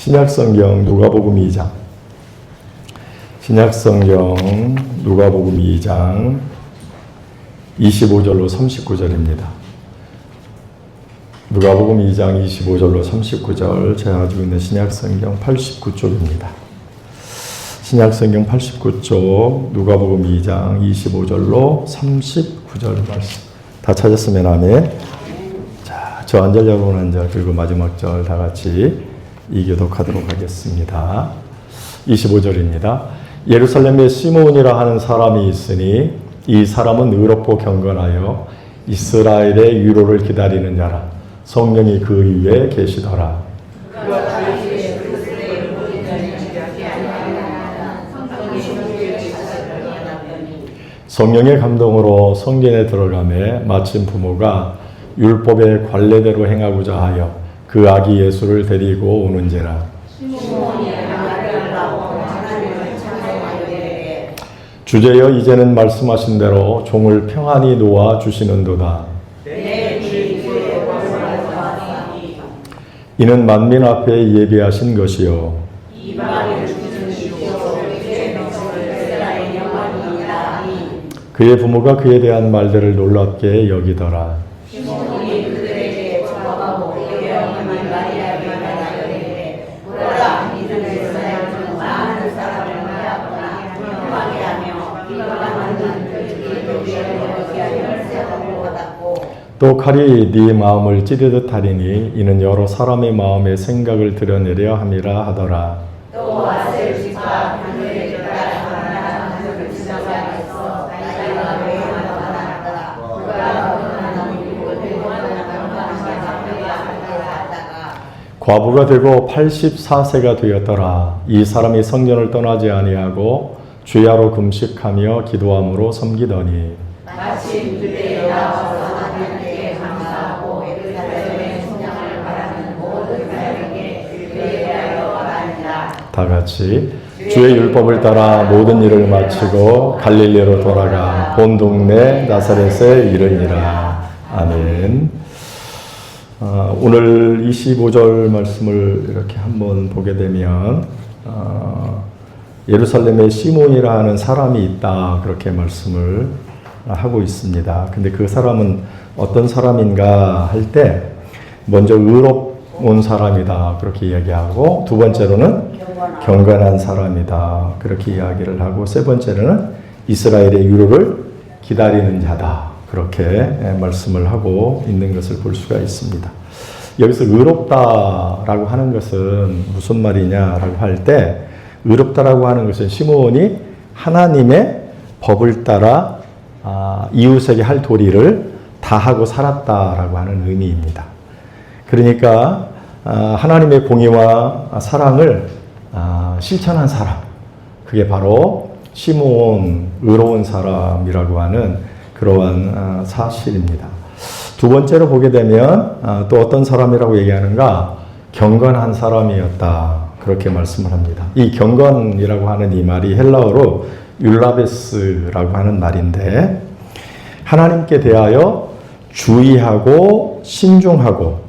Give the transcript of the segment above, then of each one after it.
신약성경 누가복음 2장. 신약성경 누가복음 2장 25절로 39절입니다. 누가복음 2장 25절로 39절, 제가 가지고 있는 신약성경 89쪽입니다. 신약성경 89쪽 누가복음 2장 25절로 39절 말씀. 다 찾았으면 아멘. 자, 저 한 절, 여러분 한 절, 그리고 마지막 절 다 같이 이교독하도록 하겠습니다. 25절입니다. 예루살렘에 시므온이라 하는 사람이 있으니 이 사람은 의롭고 경건하여 이스라엘의 위로를 기다리는 자라. 성령이 그 위에 계시더라. 성령의 감동으로 성전에 들어가매 마침 부모가 율법의 관례대로 행하고자 하여 그 아기 예수를 데리고 오는지라. 주제여 이제는 말씀하신 대로 종을 평안히 놓아 주시는도다. 이는 만민 앞에 예비하신 것이요 그의 부모가 그에 대한 말들을 놀랍게 여기더라. 또 칼이 네 마음을 찌르듯 하리니 이는 여러 사람의 마음의 생각을 드러내려 함이라 하더라. 과부가 되고 84세가 되었더라. 이 사람이 성전을 떠나지 아니하고 주야로 금식하며 기도함으로 섬기더니 마침 그때 나와서 하나님께 감사하고 예루살렘의 성령을 바라는 모든 사람에게 예배하여 말하니라. 다 같이 주의 율법을 따라 모든 일을 마치고 갈릴리로 돌아가 본 동네 나사렛에 이르니라. 아멘. 오늘 25절 말씀을 이렇게 한번 보게 되면 예루살렘에 시몬이라 하는 사람이 있다, 그렇게 말씀을 하고 있습니다. 근데 그 사람은 어떤 사람인가 할 때 먼저 의롭은 사람이다 그렇게 이야기하고, 두 번째로는 경건한 사람이다 그렇게 이야기를 하고, 세 번째로는 이스라엘의 위로를 기다리는 자다 그렇게 말씀을 하고 있는 것을 볼 수가 있습니다. 여기서 의롭다라고 하는 것은 무슨 말이냐라고 할 때, 의롭다라고 하는 것은 시므온이 하나님의 법을 따라 이웃에게 할 도리를 다 하고 살았다라고 하는 의미입니다. 그러니까 하나님의 공의와 사랑을 실천한 사람, 그게 바로 시므온, 의로운 사람이라고 하는 그러한 사실입니다. 두 번째로 보게 되면 또 어떤 사람이라고 얘기하는가? 경건한 사람이었다 그렇게 말씀을 합니다. 이 경건이라고 하는 이 말이 헬라어로 율라베스라고 하는 말인데, 하나님께 대하여 주의하고 신중하고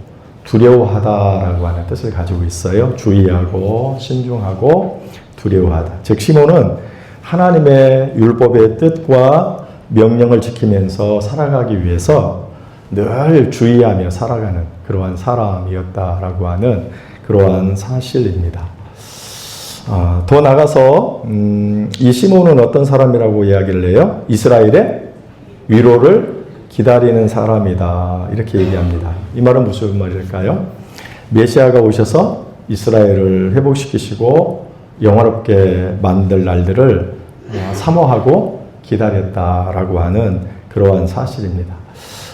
두려워하다라고 하는 뜻을 가지고 있어요. 주의하고 신중하고 두려워하다. 즉 시몬은 하나님의 율법의 뜻과 명령을 지키면서 살아가기 위해서 늘 주의하며 살아가는 그러한 사람이었다라고 하는 그러한 사실입니다. 더 나가서 이 시몬은 어떤 사람이라고 이야기를 해요? 이스라엘의 위로를 기다리는 사람이다 이렇게 얘기합니다. 이 말은 무슨 말일까요? 메시아가 오셔서 이스라엘을 회복시키시고 영화롭게 만들 날들을 사모하고 기다렸다라고 하는 그러한 사실입니다.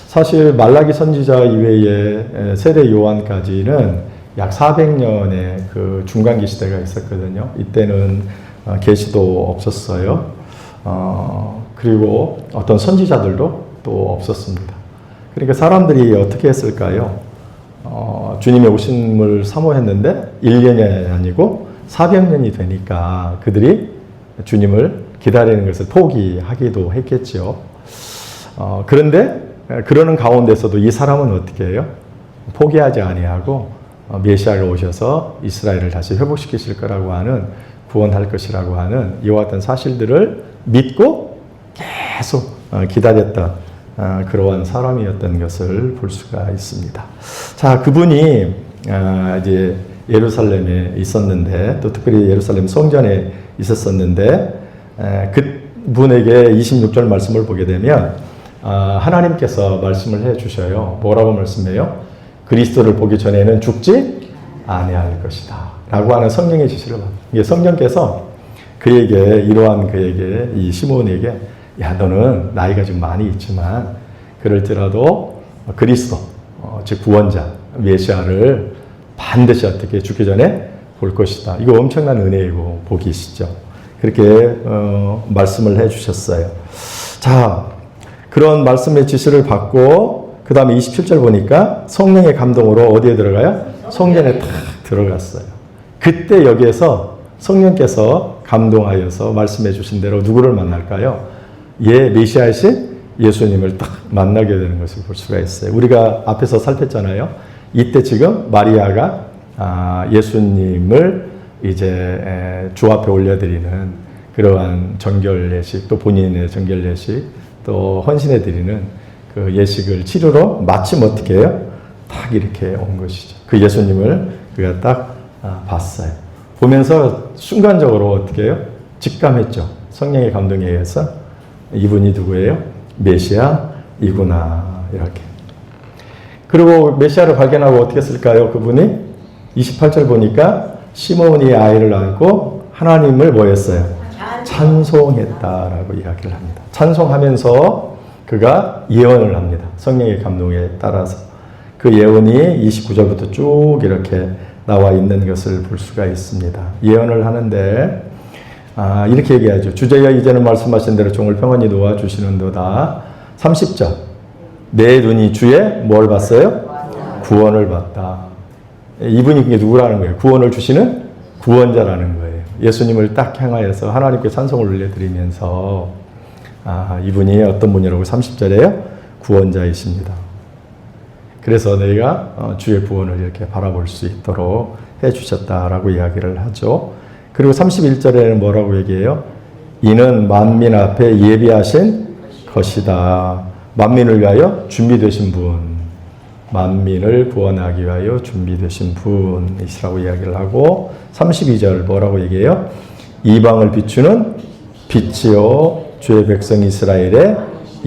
사실 말라기 선지자 이외에 세례 요한까지는 약 400년의 그 중간기 시대가 있었거든요. 이때는 계시도 없었어요. 그리고 어떤 선지자들도 또 없었습니다. 그러니까 사람들이 어떻게 했을까요? 주님의 오심을 사모했는데 1년이 아니고 400년이 되니까 그들이 주님을 기다리는 것을 포기하기도 했겠죠. 그런데 그러는 가운데서도 이 사람은 어떻게 해요? 포기하지 아니하고 메시아가 오셔서 이스라엘을 다시 회복시키실 거라고 하는, 구원할 것이라고 하는 이와 같은 사실들을 믿고 계속 기다렸던 그러한 사람이었던 것을 볼 수가 있습니다. 자, 그분이 이제 예루살렘에 있었는데, 또 특별히 예루살렘 성전에 있었었는데, 그분에게 26절 말씀을 보게 되면 하나님께서 말씀을 해 주셔요. 뭐라고 말씀해요? 그리스도를 보기 전에는 죽지 아니할 것이다 라고 하는 성령의 지시를 받아요. 이게 성령께서 이러한 그에게, 이 시몬에게, 야, 너는 나이가 좀 많이 있지만 그럴지라도 그리스도, 즉 구원자 메시아를 반드시 어떻게 죽기 전에 볼 것이다. 이거 엄청난 은혜이고 복이시죠. 그렇게 말씀을 해 주셨어요. 자, 그런 말씀의 지시를 받고 그 다음에 27절 보니까 성령의 감동으로 어디에 들어가요? 성전에 탁 들어갔어요. 그때 여기에서 성령께서 감동하여서 말씀해 주신 대로 누구를 만날까요? 메시아이신 예수님을 딱 만나게 되는 것을 볼 수가 있어요. 우리가 앞에서 살폈잖아요. 이때 지금 마리아가 예수님을 이제 주 앞에 올려드리는 그러한 정결 예식, 또 본인의 정결 예식, 또 헌신해 드리는 그 예식을 치르러 마침 어떻게 해요? 딱 이렇게 온 것이죠. 그 예수님을 그가 딱 봤어요. 보면서 순간적으로 어떻게 해요? 직감했죠. 성령의 감동에 의해서 이분이 누구예요? 메시아이구나, 이렇게. 그리고 메시아를 발견하고 어떻게 했을까요? 그분이 28절 보니까 시몬이 아이를 낳고 하나님을 뭐 했어요? 찬송했다라고 이야기를 합니다. 찬송하면서 그가 예언을 합니다. 성령의 감동에 따라서. 그 예언이 29절부터 쭉 이렇게 나와 있는 것을 볼 수가 있습니다. 예언을 하는데 이렇게 얘기하죠. 주제여 이제는 말씀하신 대로 종을 평안히 놓아주시는도다. 30절. 내 눈이 주의 뭘 봤어요? 구원을 봤다. 이분이 그게 누구라는 거예요? 구원을 주시는 구원자라는 거예요. 예수님을 딱 향하여서 하나님께 찬송을 올려드리면서 이분이 어떤 분이라고 30절에요? 구원자이십니다. 그래서 내가 주의 구원을 이렇게 바라볼 수 있도록 해주셨다라고 이야기를 하죠. 그리고 31절에는 뭐라고 얘기해요? 이는 만민 앞에 예비하신 것이다. 만민을 위하여 준비되신 분, 만민을 구원하기 위하여 준비되신 분이시라고 이야기를 하고, 32절 뭐라고 얘기해요? 이방을 비추는 빛이요 주의 백성 이스라엘의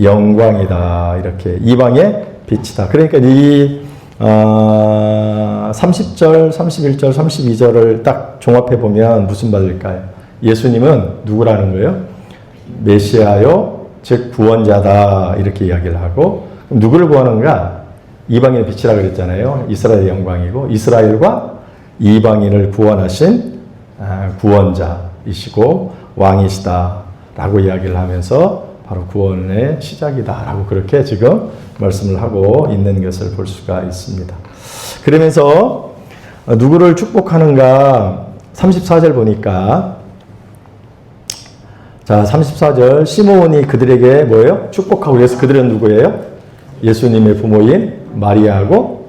영광이다. 이렇게 이방의 빛이다. 그러니까 이 30절, 31절, 32절을 딱 종합해 보면 무슨 말일까요? 예수님은 누구라는 거예요? 메시아요, 즉 구원자다, 이렇게 이야기를 하고, 그럼 누구를 구하는가? 이방인의 빛이라 그랬잖아요. 이스라엘의 영광이고, 이스라엘과 이방인을 구원하신 구원자이시고 왕이시다 라고 이야기를 하면서 바로 구원의 시작이다 라고 그렇게 지금 말씀을 하고 있는 것을 볼 수가 있습니다. 그러면서 누구를 축복하는가? 34절 보니까, 자, 34절, 시몬이 그들에게 뭐예요? 축복하고, 그래서 그들은 누구예요? 예수님의 부모인 마리아하고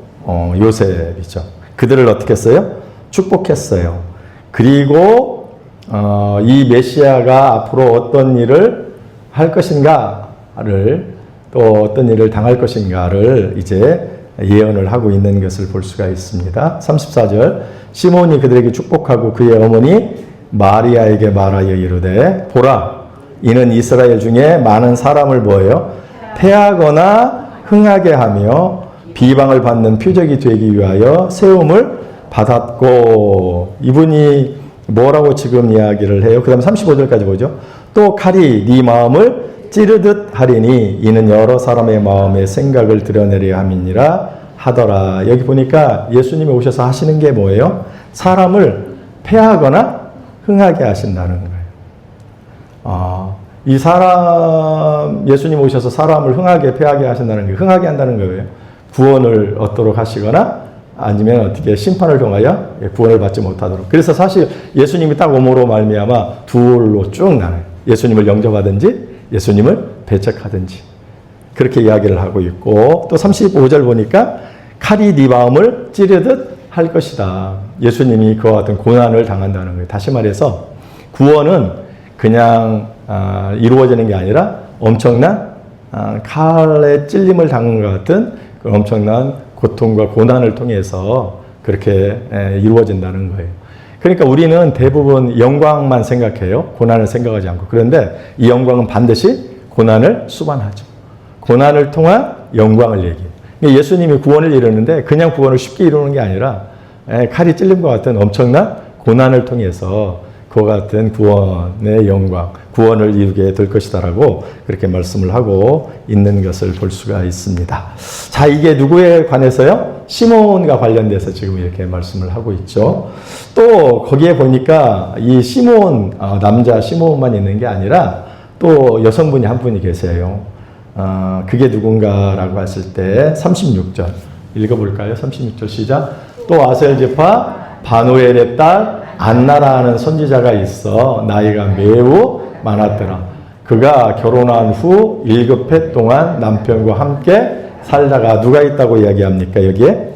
요셉이죠. 그들을 어떻게 했어요? 축복했어요. 그리고 이 메시아가 앞으로 어떤 일을 할 것인가를, 또 어떤 일을 당할 것인가를 이제 예언을 하고 있는 것을 볼 수가 있습니다. 34절, 시몬이 그들에게 축복하고 그의 어머니 마리아에게 말하여 이르되, 보라, 이는 이스라엘 중에 많은 사람을 뭐예요? 패하거나 흥하게 하며 비방을 받는 표적이 되기 위하여 세움을 받았고, 이분이 뭐라고 지금 이야기를 해요? 그 다음 35절까지 보죠. 또 칼이 네 마음을 찌르듯 하리니 이는 여러 사람의 마음의 생각을 드러내려 함이니라 하더라. 여기 보니까 예수님이 오셔서 하시는 게 뭐예요? 사람을 패하거나 흥하게 하신다는 거예요. 이 사람, 예수님 오셔서 사람을 흥하게 패하게 하신다는 게, 흥하게 한다는 거예요. 구원을 얻도록 하시거나 아니면 어떻게 심판을 통하여 구원을 받지 못하도록. 그래서 사실 예수님이 딱 오므로 말미암아 둘로 쭉 나눠요. 예수님을 영접하든지 예수님을 배척하든지, 그렇게 이야기를 하고 있고, 또 35절 보니까 칼이 네 마음을 찌르듯 할 것이다. 예수님이 그와 같은 고난을 당한다는 거예요. 다시 말해서 구원은 그냥 이루어지는 게 아니라 엄청난 칼에 찔림을 당한 것 같은 그 엄청난 고통과 고난을 통해서 그렇게 이루어진다는 거예요. 그러니까 우리는 대부분 영광만 생각해요. 고난을 생각하지 않고. 그런데 이 영광은 반드시 고난을 수반하죠. 고난을 통한 영광을 얘기해요. 예수님이 구원을 이루는데 그냥 구원을 쉽게 이루는 게 아니라 칼이 찔림과 같은 엄청난 고난을 통해서 그와 같은 구원의 영광, 구원을 이루게 될 것이다라고 그렇게 말씀을 하고 있는 것을 볼 수가 있습니다. 자, 이게 누구에 관해서요? 시몬과 관련돼서 지금 이렇게 말씀을 하고 있죠. 또 거기에 보니까 이 시몬, 남자 시몬만 있는 게 아니라 또 여성분이 한 분이 계세요. 그게 누군가라고 했을 때 36절 읽어볼까요? 36절 시작. 또 아셀지파 바누엘의 딸 안나라 하는 선지자가 있어 나이가 매우 많았더라. 그가 결혼한 후 7해 동안 남편과 함께 살다가 누가 있다고 이야기합니까? 여기에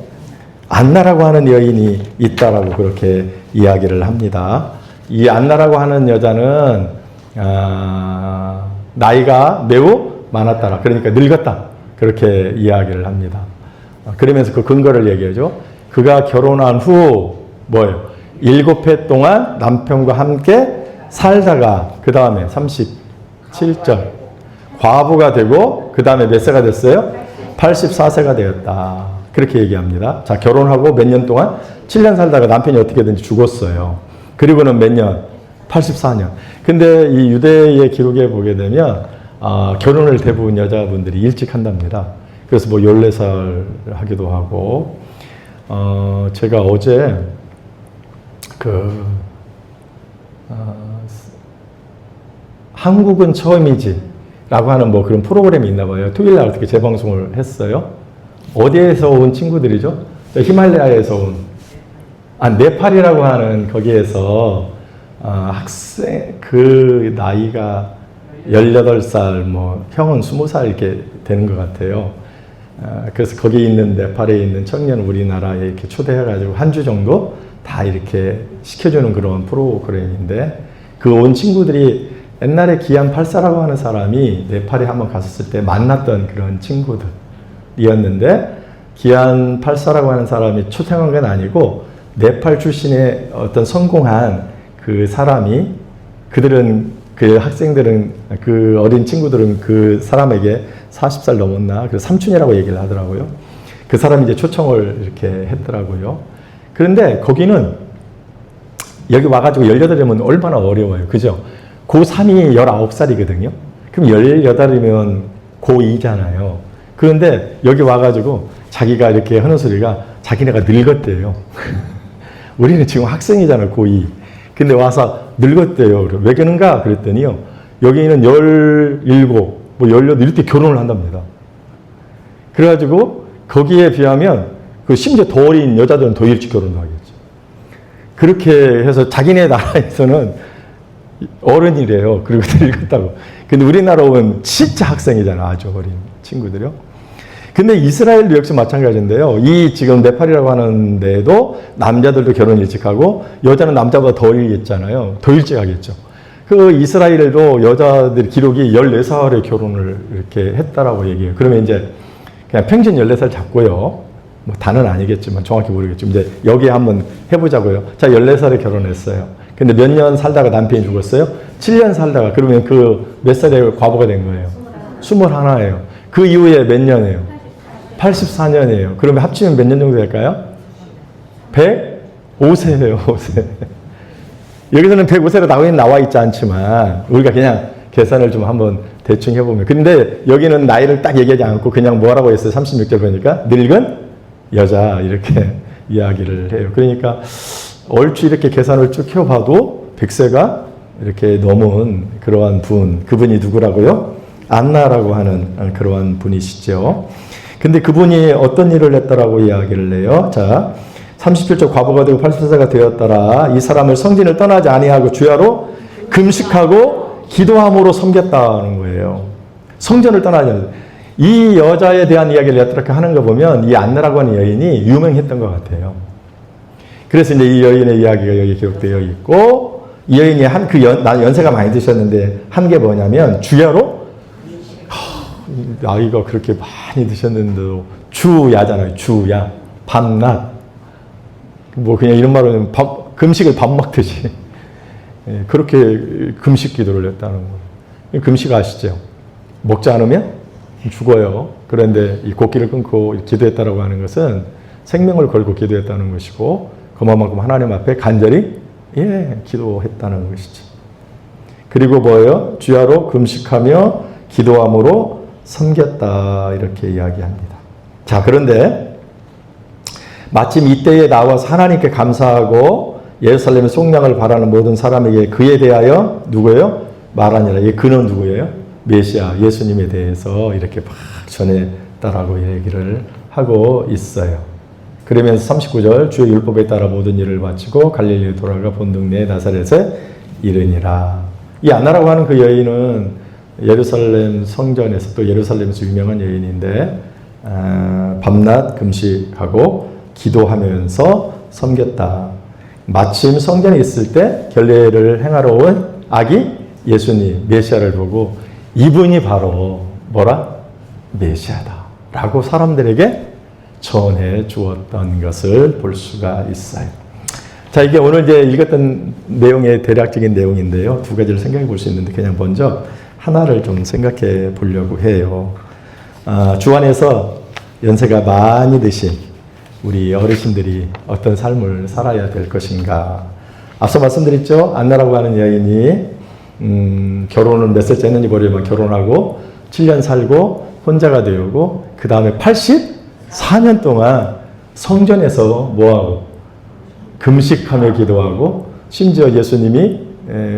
안나라고 하는 여인이 있다라고 그렇게 이야기를 합니다. 이 안나라고 하는 여자는 나이가 매우 많았다라. 그러니까 늙었다. 그렇게 이야기를 합니다. 그러면서 그 근거를 얘기하죠. 그가 결혼한 후 뭐예요? 7해 동안 남편과 함께 살다가 그 다음에 37절 과부가 되고 그 다음에 몇 세가 됐어요? 84세가 되었다. 그렇게 얘기합니다. 자, 결혼하고 몇 년 동안 7년 살다가 남편이 어떻게든지 죽었어요. 그리고는 몇 년? 84년. 근데 이 유대의 기록에 보게 되면 결혼을 대부분 여자분들이 일찍 한답니다. 그래서 뭐 14살 하기도 하고 제가 어제 한국은 처음이지 라고 하는 뭐 그런 프로그램이 있나 봐요. 토요일 날 어떻게 재방송을 했어요. 어디에서 온 친구들이죠? 히말라야에서 온 네팔이라고 하는 거기에서 학생 그 나이가 18살 뭐 형은 20살 이렇게 되는 것 같아요. 그래서 거기 있는 네팔에 있는 청년 우리나라에 이렇게 초대해가지고 한 주 정도 다 이렇게 시켜주는 그런 프로그램인데 그 온 친구들이 옛날에 기안 84라고 하는 사람이 네팔에 한번 갔었을 때 만났던 그런 친구들이었는데 기안 84라고 하는 사람이 초청한 건 아니고 네팔 출신의 어떤 성공한 그 사람이 그들은 그 학생들은 그 어린 친구들은 그 사람에게 40살 넘었나 그래서 삼촌이라고 얘기를 하더라고요. 그 사람이 이제 초청을 이렇게 했더라고요. 그런데 거기는 여기 와가지고 18이면 얼마나 어려워요. 그죠? 고3이 19살이거든요. 그럼 18이면 고2잖아요. 그런데 여기 와가지고 자기가 이렇게 하는 소리가 자기네가 늙었대요. 우리는 지금 학생이잖아, 고2. 근데 와서 늙었대요. 왜 그런가? 그랬더니요. 여기는 17, 뭐 18, 이럴 때 결혼을 한답니다. 그래가지고 거기에 비하면 그 심지어 더 어린 여자들은 더 일찍 결혼도 하겠죠. 그렇게 해서 자기네 나라에서는 어른이래요. 그리고 늙었다고. 근데 우리나라 오면 진짜 학생이잖아. 아주 어린 친구들이요. 근데 이스라엘도 역시 마찬가지인데요. 이 지금 네팔이라고 하는 데에도 남자들도 결혼 일찍 하고 여자는 남자보다 더 일찍잖아요. 더 일찍 하겠죠. 그 이스라엘도 여자들 기록이 14살에 결혼을 이렇게 했다라고 얘기해요. 그러면 이제 그냥 평균 14살 잡고요. 뭐 다는 아니겠지만 정확히 모르겠지만 이제 여기에 한번 해보자고요. 자, 14살에 결혼했어요. 근데 몇 년 살다가 남편이 죽었어요? 7년 살다가 그러면 그 몇 살에 과부가 된 거예요? 21예요. 그 이후에 몇 년이에요? 84년이에요. 그러면 합치면 몇 년 정도 될까요? 105세예요. 5세. 여기서는 105세가 나와 있지 않지만 우리가 그냥 계산을 좀 한번 대충 해보면 근데 여기는 나이를 딱 얘기하지 않고 그냥 뭐라고 했어요? 36절 보니까 늙은 여자 이렇게 이야기를 해요. 그러니까 얼추 이렇게 계산을 쭉 해봐도 100세가 이렇게 넘은 그러한 분, 그분이 누구라고요? 안나라고 하는 그러한 분이시죠. 근데 그분이 어떤 일을 했다라고 이야기를 해요. 자, 37절 과부가 되고 84세가 되었더라. 이 사람을 성진을 떠나지 아니하고 주야로 금식하고 기도함으로 섬겼다는 거예요. 성전을 떠나지 않아요. 이 여자에 대한 이야기를 이렇게 하는 거 보면 이 안나라고 하는 여인이 유명했던 것 같아요. 그래서 이제 이 여인의 이야기가 여기 기록되어 있고, 이 여인이 연세가 많이 드셨는데 한 게 뭐냐면 주야로 나이가 그렇게 많이 드셨는데도 주야잖아요. 주야. 밤낮. 뭐 그냥 이런 말로는 금식을 밥 먹듯이 그렇게 금식 기도를 했다는 거예요. 금식 아시죠? 먹지 않으면 죽어요. 그런데 이 곡기를 끊고 기도했다라고 하는 것은 생명을 걸고 기도했다는 것이고, 그만큼 하나님 앞에 간절히 기도했다는 것이죠. 그리고 뭐예요? 주야로 금식하며 기도함으로 섬겼다, 이렇게 이야기합니다. 자, 그런데 마침 이때에 나와서 하나님께 감사하고 예루살렘의 속량을 바라는 모든 사람에게 그에 대하여 누구예요? 말하니라. 이 그는 누구예요? 메시아 예수님에 대해서 이렇게 막 전했다라고 얘기를 하고 있어요. 그러면서 39절 주의 율법에 따라 모든 일을 마치고 갈릴리에 돌아가 본 동네 나사렛에 이르니라. 이 안나라고 하는 그 여인은 예루살렘 성전에서, 또 예루살렘에서 유명한 여인인데 밤낮 금식하고 기도하면서 섬겼다. 마침 성전에 있을 때 결례를 행하러 온 아기 예수님, 메시아를 보고 이분이 바로 뭐라? 메시아다 라고 사람들에게 전해 주었던 것을 볼 수가 있어요. 자, 이게 오늘 이제 읽었던 내용의 대략적인 내용인데요. 두 가지를 생각해 볼 수 있는데 그냥 먼저 하나를 좀 생각해 보려고 해요. 주 안에서 연세가 많이 드신 우리 어르신들이 어떤 삶을 살아야 될 것인가. 앞서 말씀드렸죠. 안나라고 하는 여인이 결혼을 몇 살째 했는지 모르지만 결혼하고 7년 살고 혼자가 되고 그 다음에 84년 동안 성전에서 뭐하고 금식하며 기도하고 심지어 예수님이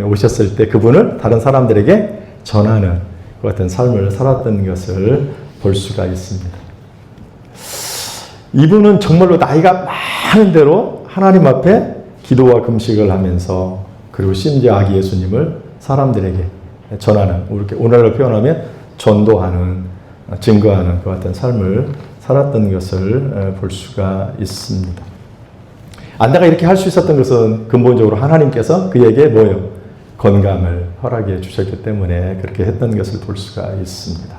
오셨을 때 그분을 다른 사람들에게 전하는 그 같은 삶을 살았던 것을 볼 수가 있습니다. 이분은 정말로 나이가 많은 대로 하나님 앞에 기도와 금식을 하면서, 그리고 심지어 아기 예수님을 사람들에게 전하는, 이렇게 오늘날로 표현하면 전도하는, 증거하는 그 같은 삶을 살았던 것을 볼 수가 있습니다. 안나가 이렇게 할 수 있었던 것은 근본적으로 하나님께서 그에게 뭐예요? 건강을 허락해 주셨기 때문에 그렇게 했던 것을 볼 수가 있습니다.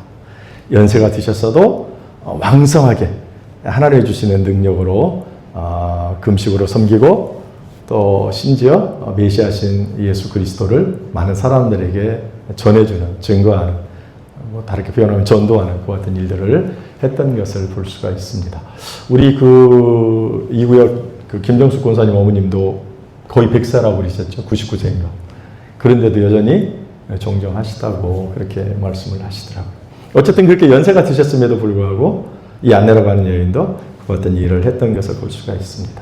연세가 드셨어도 왕성하게 하나님이 주시는 능력으로 금식으로 섬기고, 또 심지어 메시아신 예수 그리스도를 많은 사람들에게 전해주는, 증거하는, 뭐 다르게 표현하면 전도하는 그 같은 일들을 했던 것을 볼 수가 있습니다. 우리 이 구역 김정숙 권사님 어머님도 거의 100세라고 그러셨죠. 99세인가. 그런데도 여전히 정정하시다고 그렇게 말씀을 하시더라고요. 어쨌든 그렇게 연세가 드셨음에도 불구하고 이 안나라고 하는 여인도 그 같은 일을 했던 것을 볼 수가 있습니다.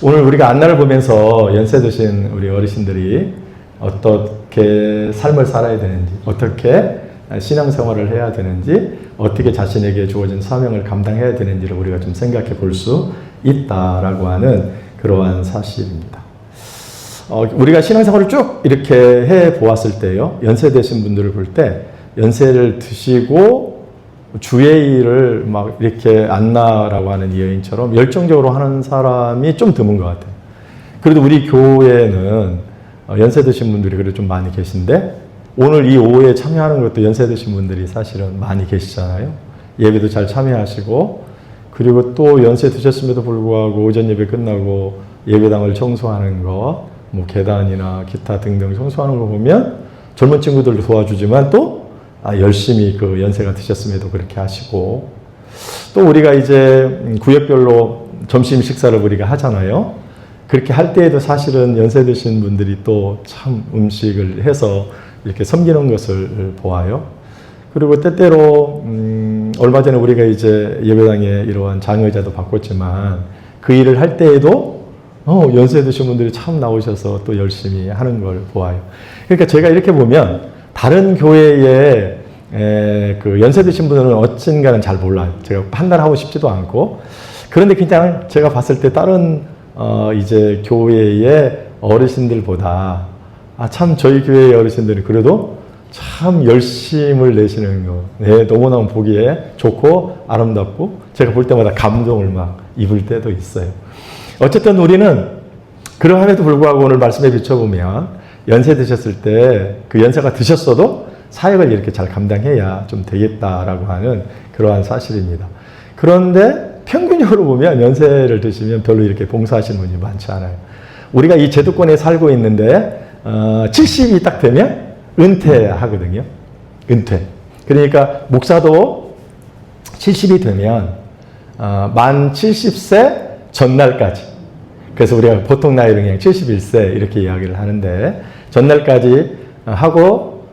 오늘 우리가 안나를 보면서 연세 드신 우리 어르신들이 어떻게 삶을 살아야 되는지, 어떻게 신앙생활을 해야 되는지, 어떻게 자신에게 주어진 사명을 감당해야 되는지를 우리가 좀 생각해 볼 수 있다라고 하는 그러한 사실입니다. 우리가 신앙생활을 쭉 이렇게 해 보았을 때요, 연세 되신 분들을 볼 때 연세를 드시고 주의 일을 막 이렇게 안나라고 하는 이 여인처럼 열정적으로 하는 사람이 좀 드문 것 같아요. 그래도 우리 교회는 연세 드신 분들이 그래도 좀 많이 계신데, 오늘 이 오후에 참여하는 것도 연세 드신 분들이 사실은 많이 계시잖아요. 예배도 잘 참여하시고, 그리고 또 연세 드셨음에도 불구하고 오전 예배 끝나고 예배당을 청소하는 거, 뭐 계단이나 기타 등등 청소하는 거 보면 젊은 친구들도 도와주지만 또 열심히 그 연세가 드셨음에도 그렇게 하시고, 또 우리가 이제 구역별로 점심 식사를 우리가 하잖아요. 그렇게 할 때에도 사실은 연세 드신 분들이 또 참 음식을 해서 이렇게 섬기는 것을 보아요. 그리고 때때로 얼마 전에 우리가 이제 예배당에 이러한 장의자도 바꿨지만 그 일을 할 때에도 연세 드신 분들이 참 나오셔서 또 열심히 하는 걸 보아요. 그러니까 제가 이렇게 보면 다른 교회에 그 연세 드신 분들은 어쩐가는 잘 몰라요. 제가 판단하고 싶지도 않고. 그런데 그냥 제가 봤을 때 다른 이제 교회의 어르신들보다 참 저희 교회의 어르신들이 그래도 참 열심을 내시는 거, 너무너무 보기에 좋고 아름답고 제가 볼 때마다 감동을 막 입을 때도 있어요. 어쨌든 우리는 그러함에도 불구하고 오늘 말씀에 비춰보면 연세 드셨을 때 그 연세가 드셨어도 사역을 이렇게 잘 감당해야 좀 되겠다라고 하는 그러한 사실입니다. 그런데 평균적으로 보면 연세를 드시면 별로 이렇게 봉사하시는 분이 많지 않아요. 우리가 이 제도권에 살고 있는데 70이 딱 되면 은퇴하거든요. 은퇴. 그러니까 목사도 70이 되면 만 70세 전날까지, 그래서 우리가 보통 나이는 그냥 71세 이렇게 이야기를 하는데, 전날까지 하고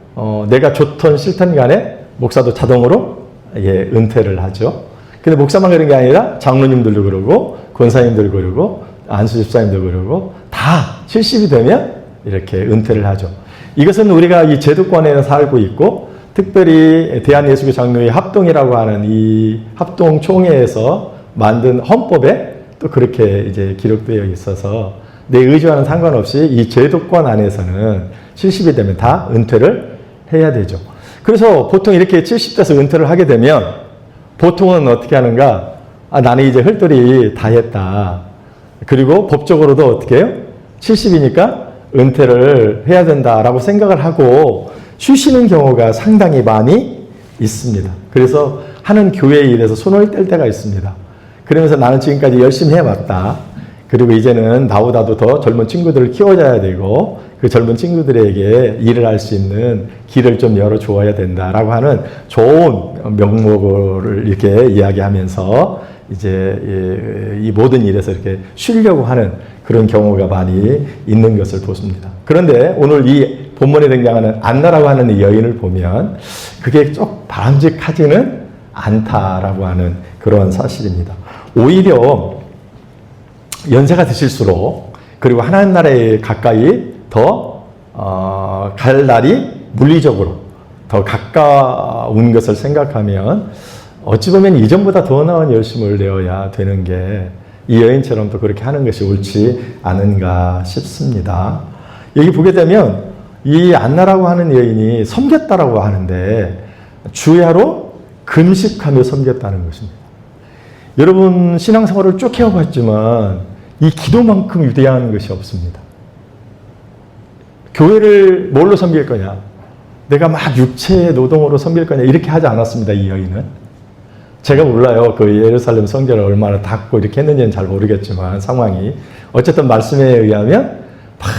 내가 좋던 싫던 간에 목사도 자동으로 은퇴를 하죠. 근데 목사만 그런 게 아니라 장로님들도 그러고 권사님들도 그러고 안수집사님도 그러고 다 70이 되면 이렇게 은퇴를 하죠. 이것은 우리가 이 제도권에 살고 있고, 특별히 대한예수교 장로회 합동이라고 하는 이 합동총회에서 만든 헌법에 또 그렇게 이제 기록되어 있어서 내 의지와는 상관없이 이 제도권 안에서는 70이 되면 다 은퇴를 해야 되죠. 그래서 보통 이렇게 70대에서 은퇴를 하게 되면 보통은 어떻게 하는가? 나는 이제 헐떡이 다 했다. 그리고 법적으로도 어떻게 해요? 70이니까 은퇴를 해야 된다라고 생각을 하고 쉬시는 경우가 상당히 많이 있습니다. 그래서 하는 교회에 일해서 손을 뗄 때가 있습니다. 그러면서 나는 지금까지 열심히 해왔다. 그리고 이제는 나보다도 더 젊은 친구들을 키워줘야 되고 그 젊은 친구들에게 일을 할 수 있는 길을 좀 열어주어야 된다라고 하는 좋은 명목을 이렇게 이야기하면서 이제 이 모든 일에서 이렇게 쉬려고 하는 그런 경우가 많이 있는 것을 보십니다. 그런데 오늘 이 본문에 등장하는 안나라고 하는 이 여인을 보면 그게 좀 바람직하지는 않다라고 하는 그런 사실입니다. 오히려 연세가 드실수록, 그리고 하나님 나라에 가까이 더 갈 날이 물리적으로 더 가까운 것을 생각하면 어찌 보면 이전보다 더 나은 열심을 내어야 되는 게 이 여인처럼 또 그렇게 하는 것이 옳지 않은가 싶습니다. 여기 보게 되면 이 안나라고 하는 여인이 섬겼다라고 하는데 주야로 금식하며 섬겼다는 것입니다. 여러분 신앙생활을 쭉 해와봤지만 이 기도만큼 위대한 것이 없습니다. 교회를 뭘로 섬길 거냐? 내가 막 육체의 노동으로 섬길 거냐? 이렇게 하지 않았습니다. 이 여인은. 제가 몰라요. 그 예루살렘 성전을 얼마나 닫고 이렇게 했는지는 잘 모르겠지만 상황이. 어쨌든 말씀에 의하면 막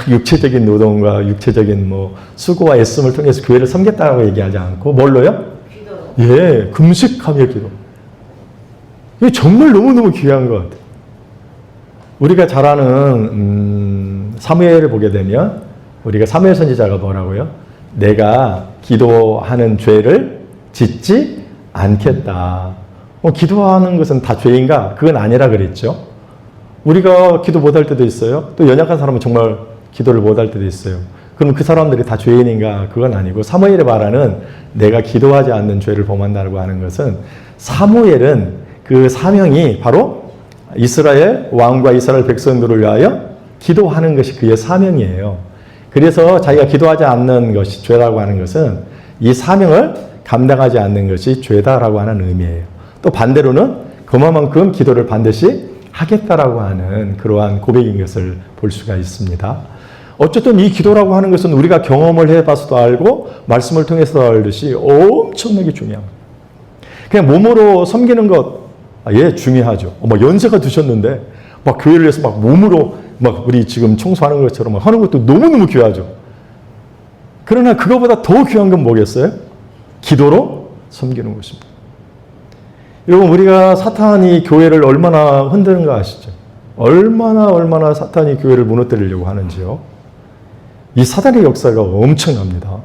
육체적인 노동과 육체적인 수고와 애씀을 통해서 교회를 섬겼다고 얘기하지 않고 뭘로요? 기도. 예, 금식하며 기도. 이게 정말 너무너무 귀한 것 같아요. 우리가 잘 아는 사무엘을 보게 되면 우리가 사무엘 선지자가 뭐라고요? 내가 기도하는 죄를 짓지 않겠다. 기도하는 것은 다 죄인가? 그건 아니라 그랬죠. 우리가 기도 못할 때도 있어요. 또 연약한 사람은 정말 기도를 못할 때도 있어요. 그럼 그 사람들이 다 죄인인가? 그건 아니고 사무엘이 말하는 내가 기도하지 않는 죄를 범한다고 하는 것은 사무엘은 그 사명이 바로 이스라엘 왕과 이스라엘 백성들을 위하여 기도하는 것이 그의 사명이에요. 그래서 자기가 기도하지 않는 것이 죄라고 하는 것은 이 사명을 감당하지 않는 것이 죄다라고 하는 의미예요. 또 반대로는 그만큼 기도를 반드시 하겠다라고 하는 그러한 고백인 것을 볼 수가 있습니다. 어쨌든 이 기도라고 하는 것은 우리가 경험을 해봐서도 알고 말씀을 통해서도 알듯이 엄청나게 중요합니다. 그냥 몸으로 섬기는 것, 예, 중요하죠. 연세가 드셨는데 막 교회를 위해서 막 몸으로 막 우리 지금 청소하는 것처럼 하는 것도 너무너무 귀하죠. 그러나 그거보다 더 귀한 건 뭐겠어요? 기도로 섬기는 것입니다. 여러분 우리가 사탄이 교회를 얼마나 흔드는 거 아시죠? 얼마나 사탄이 교회를 무너뜨리려고 하는지요. 이 사단의 역사가 엄청납니다.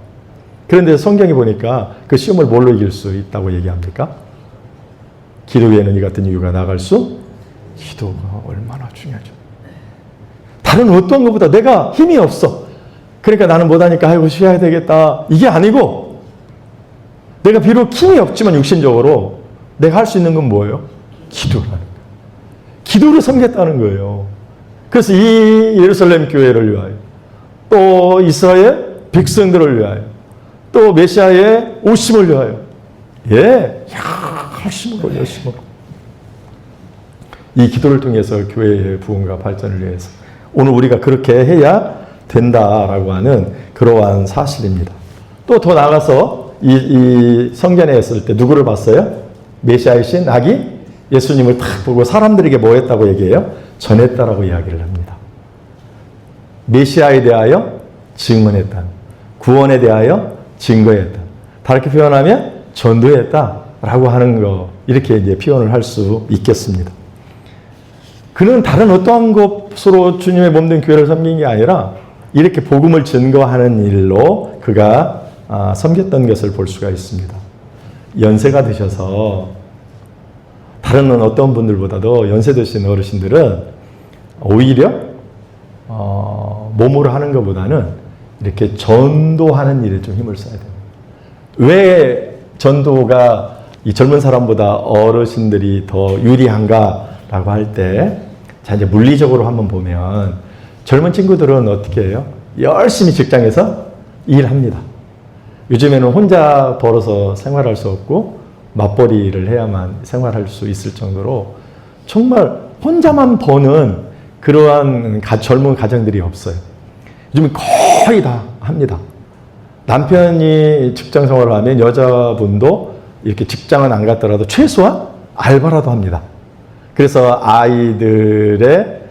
그런데 성경에 보니까 그 시험을 뭘로 이길 수 있다고 얘기합니까? 기도 외에는 이 같은 이유가 나갈 수? 기도가 얼마나 중요하죠. 다른 어떤 것보다 내가 힘이 없어. 그러니까 나는 못하니까 아이고 쉬어야 되겠다. 이게 아니고 내가 비록 힘이 없지만 육신적으로 내가 할 수 있는 건 뭐예요? 기도라는 거예요. 기도를 섬겼다는 거예요. 그래서 이 예루살렘 교회를 위하여, 또 이스라엘 백성들을 위하여, 또 메시아의 오심을 위하여, 열심으로. 이 기도를 통해서 교회의 부흥과 발전을 위해서 오늘 우리가 그렇게 해야 된다라고 하는 그러한 사실입니다. 또 더 나아가서 이 성전에 했을 때 누구를 봤어요? 메시아이신 아기 예수님을 딱 보고 사람들에게 뭐 했다고 얘기해요? 전했다라고 이야기를 합니다. 메시아에 대하여 증언했다. 구원에 대하여 증거했다. 다르게 표현하면 전도했다라고 하는 거, 이렇게 이제 표현을 할 수 있겠습니다. 그는 다른 어떠한 것으로 주님의 몸된 교회를 섬긴 게 아니라 이렇게 복음을 증거하는 일로 그가 섬겼던 것을 볼 수가 있습니다. 연세가 드셔서 다른 어떤 분들보다도 연세 드신 어르신들은 오히려 몸으로 하는 것보다는 이렇게 전도하는 일에 좀 힘을 써야 됩니다. 왜 전도가 이 젊은 사람보다 어르신들이 더 유리한가라고 할 때, 자, 이제 물리적으로 한번 보면 젊은 친구들은 어떻게 해요? 열심히 직장에서 일합니다. 요즘에는 혼자 벌어서 생활할 수 없고 맞벌이를 해야만 생활할 수 있을 정도로 정말 혼자만 버는 그러한 젊은 가정들이 없어요. 요즘 거의 다 합니다. 남편이 직장 생활을 하면 여자분도 이렇게 직장은 안 갔더라도 최소한 알바라도 합니다. 그래서 아이들의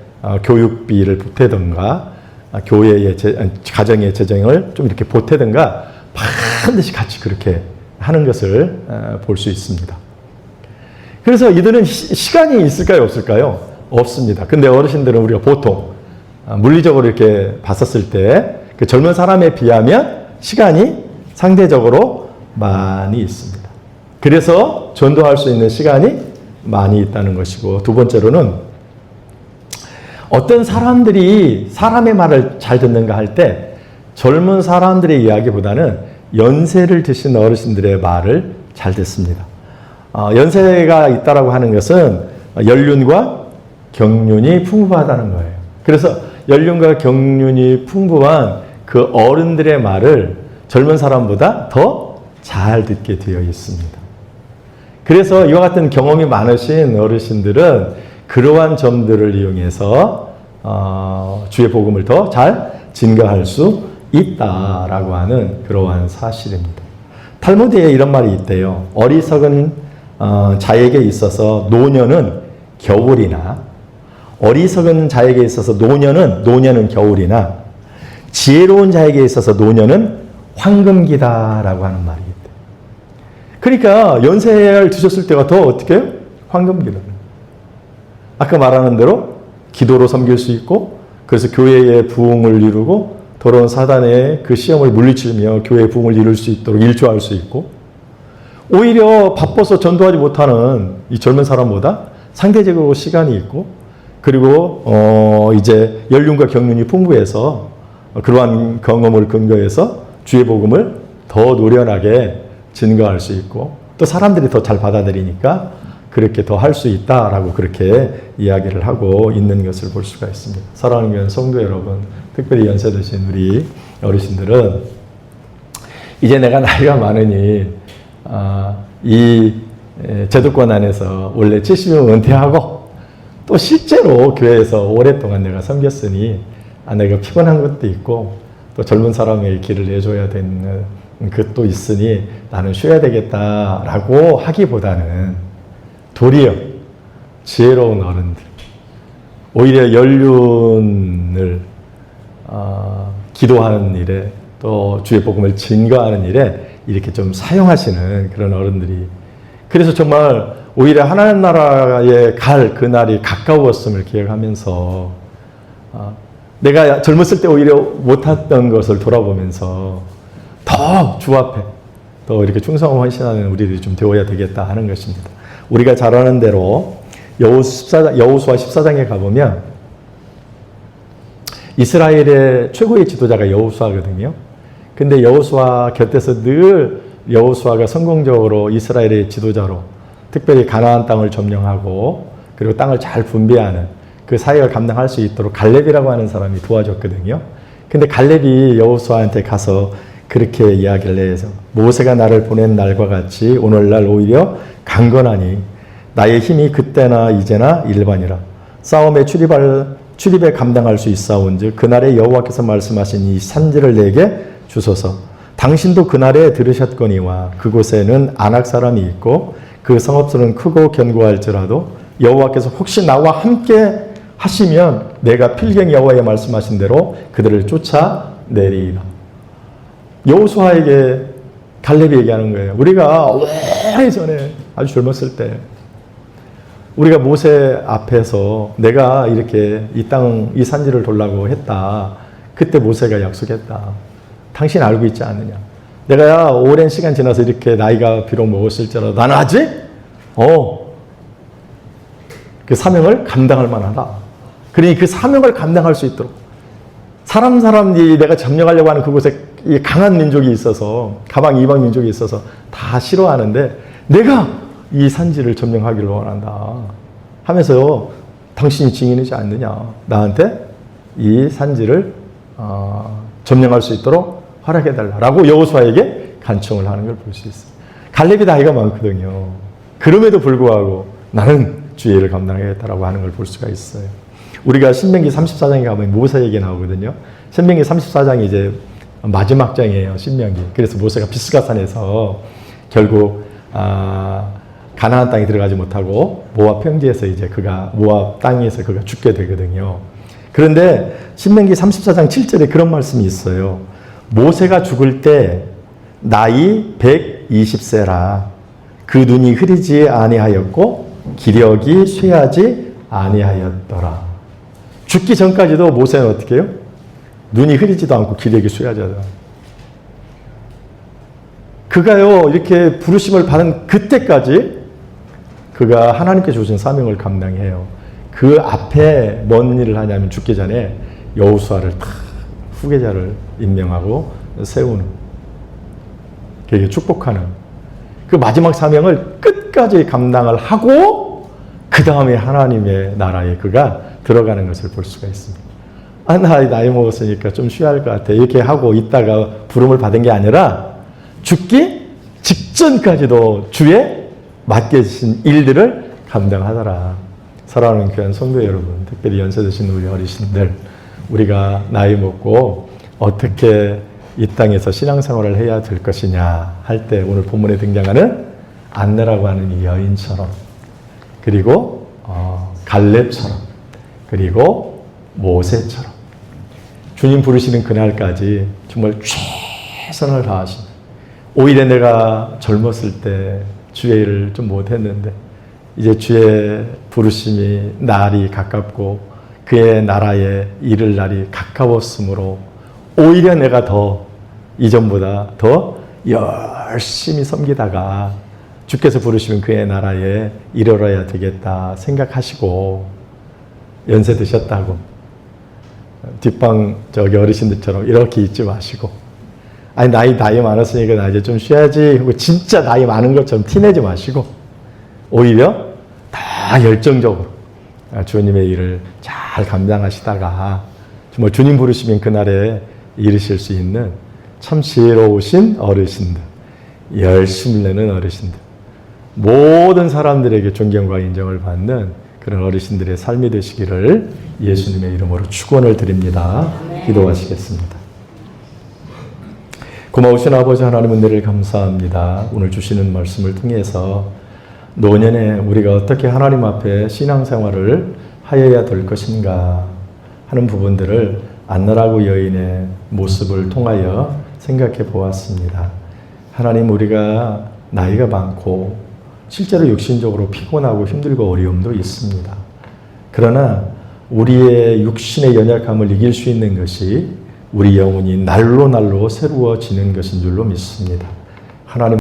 교육비를 보태든가 교회의 가정의 재정을 좀 이렇게 보태든가 반드시 같이 그렇게 하는 것을 볼 수 있습니다. 그래서 이들은 시간이 있을까요? 없을까요? 없습니다. 근데 어르신들은 우리가 보통 물리적으로 이렇게 봤었을 때 그 젊은 사람에 비하면 시간이 상대적으로 많이 있습니다. 그래서 전도할 수 있는 시간이 많이 있다는 것이고, 두 번째로는 어떤 사람들이 사람의 말을 잘 듣는가 할 때 젊은 사람들의 이야기보다는 연세를 드신 어르신들의 말을 잘 듣습니다. 연세가 있다라고 하는 것은 연륜과 경륜이 풍부하다는 거예요. 그래서 연륜과 경륜이 풍부한 그 어른들의 말을 젊은 사람보다 더 잘 듣게 되어 있습니다. 그래서 이와 같은 경험이 많으신 어르신들은 그러한 점들을 이용해서 주의 복음을 더 잘 증거할 수 있다라고 하는 그러한 사실입니다. 탈무드에 이런 말이 있대요. 어리석은 자에게 있어서 노년은 겨울이나, 어리석은 자에게 있어서 노년은 겨울이나, 지혜로운 자에게 있어서 노년은 황금기다라고 하는 말이 있대요. 그러니까 연세를 드셨을 때가 더 어떻게 해요? 황금기다. 아까 말하는 대로 기도로 섬길 수 있고, 그래서 교회의 부흥을 이루고 더러운 사단의 그 시험을 물리치며 교회의 부흥을 이룰 수 있도록 일조할 수 있고, 오히려 바빠서 전도하지 못하는 이 젊은 사람보다 상대적으로 시간이 있고, 그리고 이제 연륜과 경륜이 풍부해서 그러한 경험을 근거해서 주의 복음을 더 노련하게 증거할 수 있고, 또 사람들이 더 잘 받아들이니까 그렇게 더 할 수 있다라고 그렇게 이야기를 하고 있는 것을 볼 수가 있습니다. 사랑하는 교회 성도 여러분, 특별히 연세 드신 우리 어르신들은 이제 내가 나이가 많으니 이 제도권 안에서 원래 70년 은퇴하고 또 실제로 교회에서 오랫동안 내가 섬겼으니 내가 피곤한 것도 있고 또 젊은 사람에게 길을 내줘야 되는 것도 있으니 나는 쉬어야 되겠다라고 하기보다는 도리어 지혜로운 어른들, 오히려 연륜을 기도하는 일에 또 주의 복음을 증거하는 일에 이렇게 좀 사용하시는 그런 어른들이, 그래서 정말 오히려 하나님 나라에 갈 그날이 가까웠음을 기억하면서 내가 젊었을 때 오히려 못했던 것을 돌아보면서 더 주 앞에 더 이렇게 충성하고 헌신하는 우리들이 좀 되어야 되겠다 하는 것입니다. 우리가 잘 아는 대로 여호수아 14장에 가보면 이스라엘의 최고의 지도자가 여호수아거든요. 근데 여호수아 곁에서 늘 여호수아가 성공적으로 이스라엘의 지도자로 특별히 가나안 땅을 점령하고 그리고 땅을 잘 분배하는 그 사역을 감당할 수 있도록 갈렙이라고 하는 사람이 도와줬거든요. 근데 갈렙이 여호수아한테 가서 그렇게 이야기를 해서 모세가 나를 보낸 날과 같이 오늘날 오히려 강건하니 나의 힘이 그때나 이제나 일반이라. 싸움에 출입에 감당할 수 있사온즉 그날에 여호와께서 말씀하신 이 산지를 내게 주소서. 당신도 그날에 들으셨거니와 그곳에는 아낙 사람이 있고 그 성읍들은 크고 견고할지라도 여호와께서 혹시 나와 함께 하시면 내가 필경 여호와의 말씀하신 대로 그들을 쫓아내리라. 여호수아에게 갈렙이 얘기하는 거예요. 우리가 오래전에 아주 젊었을 때 우리가 모세 앞에서 내가 이렇게 이 산지를 돌라고 했다. 그때 모세가 약속했다. 당신 알고 있지 않느냐. 내가 오랜 시간 지나서 이렇게 나이가 비록 먹었을지라도 나는 아직 그 사명을 감당할 만하다. 그러니 그 사명을 감당할 수 있도록 사람이 내가 점령하려고 하는 그곳에 강한 민족이 있어서 가방 이방 민족이 있어서 다 싫어하는데 내가 이 산지를 점령하기를 원한다 하면서 당신이 증인이지 않느냐. 나한테 이 산지를 점령할 수 있도록 허락해달라고 여호수아에게 간청을 하는 걸 볼 수 있어요. 갈렙이 나이가 많거든요. 그럼에도 불구하고 나는 주의 일을 감당하겠다라고 하는 걸 볼 수가 있어요. 우리가 신명기 34장에 가면 모세 얘기 나오거든요. 신명기 34장이 이제 마지막 장이에요. 신명기. 그래서 모세가 비스가산에서 결국 가나안 땅에 들어가지 못하고 모압 평지에서 이제 모압 땅에서 그가 죽게 되거든요. 그런데 신명기 34장 7절에 그런 말씀이 있어요. 모세가 죽을 때 나이 120세라. 그 눈이 흐리지 아니하였고 기력이 쇠하지 아니하였더라. 죽기 전까지도 모세는 어떻게 해요? 눈이 흐리지도 않고 기력이 쇠하지 않아. 그가요 이렇게 부르심을 받은 그때까지 그가 하나님께 주신 사명을 감당해요. 그 앞에 뭔 일을 하냐면 죽기 전에 여호수아를 후계자를 임명하고 세우는, 그에게 축복하는 그 마지막 사명을 끝까지 감당을 하고 그 다음에 하나님의 나라에 그가 들어가는 것을 볼 수가 있습니다. 나 나이 먹었으니까 좀 쉬어야 할 것 같아 이렇게 하고 있다가 부름을 받은 게 아니라 죽기 직전까지도 주의 맡겨주신 일들을 감당하더라. 사랑하는 귀한 성도 여러분, 특별히 연세 드신 우리 어르신들, 우리가 나이 먹고 어떻게 이 땅에서 신앙생활을 해야 될 것이냐 할 때 오늘 본문에 등장하는 안나라고 하는 이 여인처럼, 그리고 갈렙처럼, 그리고 모세처럼 주님 부르시는 그날까지 정말 최선을 다하신, 오히려 내가 젊었을 때 주의 일을 좀 못했는데 이제 주의 부르심이 날이 가깝고 그의 나라에 이를 날이 가까웠으므로 오히려 내가 더 이전보다 더 열심히 섬기다가 주께서 부르시면 그의 나라에 이르러야 되겠다 생각하시고 연세 드셨다고 뒷방 저기 어르신들처럼 이렇게 있지 마시고, 아니 나이 많았으니까 나 이제 좀 쉬어야지 하고 진짜 나이 많은 것처럼 티내지 마시고 오히려 다 열정적으로 주님의 일을 잘 감당하시다가 정말 주님 부르시면 그날에 이르실 수 있는 참 지혜로우신 어르신들, 열심히 내는 어르신들, 모든 사람들에게 존경과 인정을 받는 그런 어르신들의 삶이 되시기를 예수님의 이름으로 축원을 드립니다. 기도하시겠습니다. 고마우신 아버지 하나님, 은혜를 감사합니다. 오늘 주시는 말씀을 통해서 노년에 우리가 어떻게 하나님 앞에 신앙생활을 하여야 될 것인가 하는 부분들을 안나라고 여인의 모습을 통하여 생각해 보았습니다. 하나님, 우리가 나이가 많고 실제로 육신적으로 피곤하고 힘들고 어려움도 있습니다. 그러나 우리의 육신의 연약함을 이길 수 있는 것이 우리 영혼이 날로 새로워지는 것인 줄로 믿습니다. 하나님